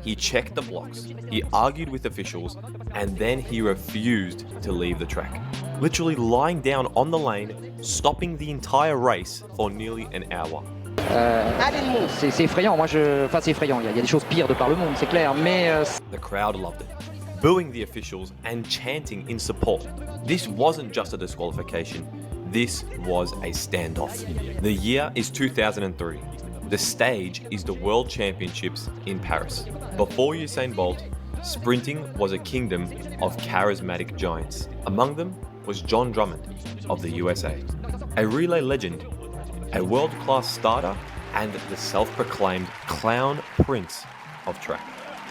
He checked the blocks, he argued with officials, and then he refused to leave the track, literally lying down on the lane, stopping the entire race for nearly an hour. C'est effrayant, c'est effrayant, il y a des choses pires de par le monde, c'est clair, mais... The crowd loved it, booing the officials and chanting in support. This wasn't just a disqualification, this was a standoff. The year is 2003. The stage is the World Championships in Paris. Before Usain Bolt, sprinting was a kingdom of charismatic giants. Among them was John Drummond of the USA, a relay legend, a world-class starter, and the self-proclaimed clown prince of track.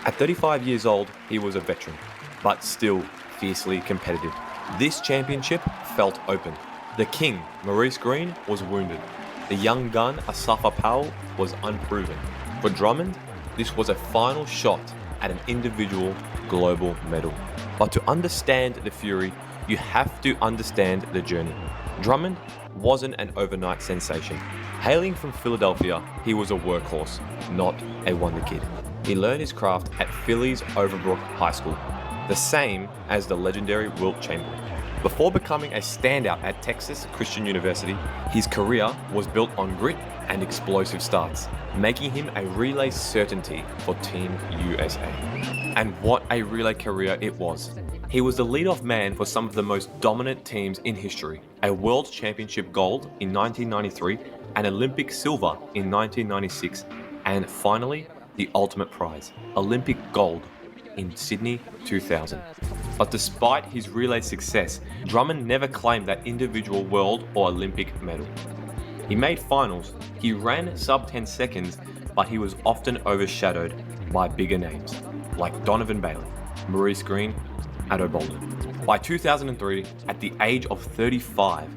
At 35 years old, he was a veteran, but still fiercely competitive. This championship felt open. The king, Maurice Greene, was wounded. The young gun, Asafa Powell, was unproven. For Drummond, this was a final shot at an individual global medal. But to understand the fury, you have to understand the journey. Drummond wasn't an overnight sensation. Hailing from Philadelphia, he was a workhorse, not a wonder kid. He learned his craft at Philly's Overbrook High School, the same as the legendary Wilt Chamberlain. Before becoming a standout at Texas Christian University, his career was built on grit and explosive starts, making him a relay certainty for Team USA. And what a relay career it was. He was the lead-off man for some of the most dominant teams in history, a World Championship gold in 1993, an Olympic silver in 1996, and finally, the ultimate prize, Olympic gold in Sydney 2000. But despite his relay success, Drummond never claimed that individual world or Olympic medal. He made finals, he ran sub 10 seconds, but he was often overshadowed by bigger names like Donovan Bailey, Maurice Greene, Ato Boldon. By 2003, at the age of 35,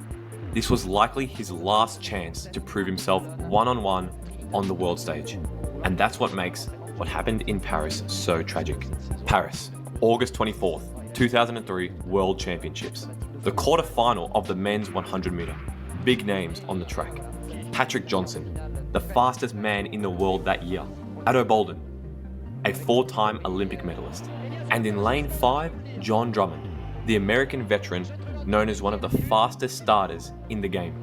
this was likely his last chance to prove himself one-on-one on the world stage. And that's what makes what happened in Paris so tragic. Paris, August 24th, 2003 World Championships. The quarter-final of the men's 100 meter. Big names on the track. Patrick Johnson, the fastest man in the world that year. Ato Boldon, a 4-time Olympic medalist. And in lane 5, John Drummond, the American veteran known as one of the fastest starters in the game.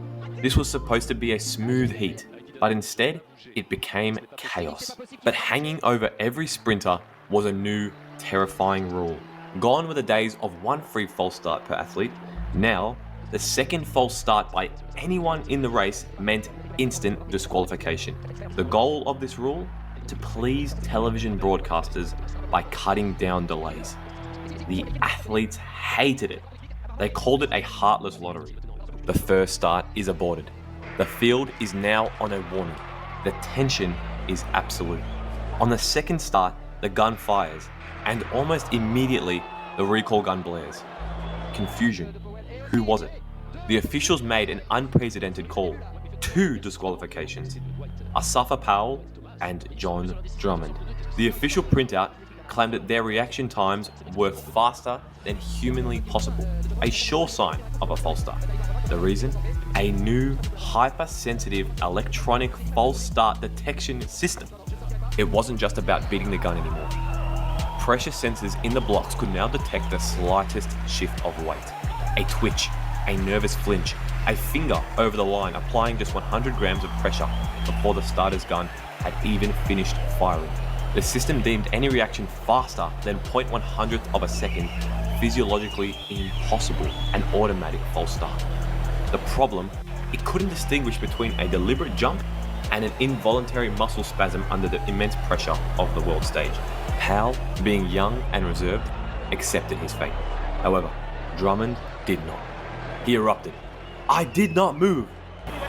This was supposed to be a smooth heat, but instead, it became chaos. But hanging over every sprinter was a new, terrifying rule. Gone were the days of one free false start per athlete. Now, the second false start by anyone in the race meant instant disqualification. The goal of this rule? To please television broadcasters by cutting down delays. The athletes hated it. They called it a heartless lottery. The first start is aborted. The field is now on a warning. The tension is absolute. On the second start, the gun fires, and almost immediately, the recall gun blares. Confusion. Who was it? The officials made an unprecedented call. 2 disqualifications. Asafa Powell and John Drummond. The official printout claimed that their reaction times were faster than humanly possible, a sure sign of a false start. The reason? A new hypersensitive electronic false start detection system. It wasn't just about beating the gun anymore. Pressure sensors in the blocks could now detect the slightest shift of weight. A twitch, a nervous flinch, a finger over the line applying just 100 grams of pressure before the starter's gun had even finished firing. The system deemed any reaction faster than 0.100th of a second physiologically impossible, an automatic false start. The problem, it couldn't distinguish between a deliberate jump and an involuntary muscle spasm under the immense pressure of the world stage. Powell, being young and reserved, accepted his fate. However, Drummond did not. He erupted. I did not move.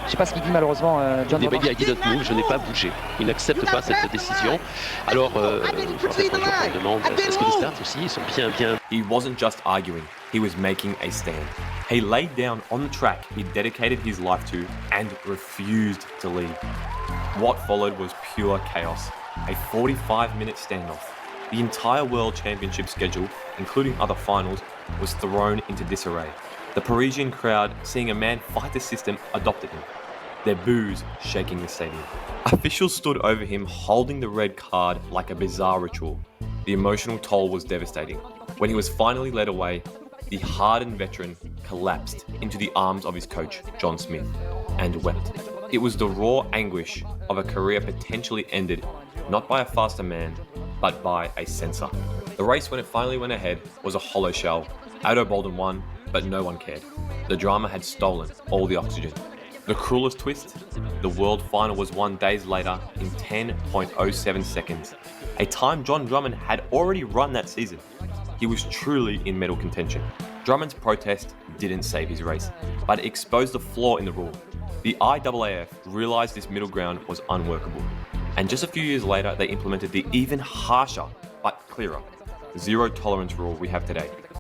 Je sais pas ce qu'il dit malheureusement, John Il dit I didn't move, je n'ai pas bougé. Il n'accepte pas cette décision. Alors, je demande, est-ce que les stats aussi sont bien... He wasn't just arguing, he was making a stand. He laid down on the track he dedicated his life to and refused to leave. What followed was pure chaos, a 45-minute standoff. The entire World Championship schedule, including other finals, was thrown into disarray. The Parisian crowd, seeing a man fight the system, adopted him. their boos shaking the stadium. Officials stood over him holding the red card like a bizarre ritual. The emotional toll was devastating. When he was finally led away, the hardened veteran collapsed into the arms of his coach, John Smith, and wept. It was the raw anguish of a career potentially ended, not by a faster man, but by a censor. The race, when it finally went ahead, was a hollow shell. Ado Bolden won, but no one cared. The drama had stolen all the oxygen. The cruelest twist? The world final was won days later in 10.07 seconds, a time John Drummond had already run that season. He was truly in medal contention. Drummond's protest didn't save his race, but it exposed the flaw in the rule. The IAAF realised this middle ground was unworkable, and just a few years later they implemented the even harsher but clearer zero tolerance rule we have today.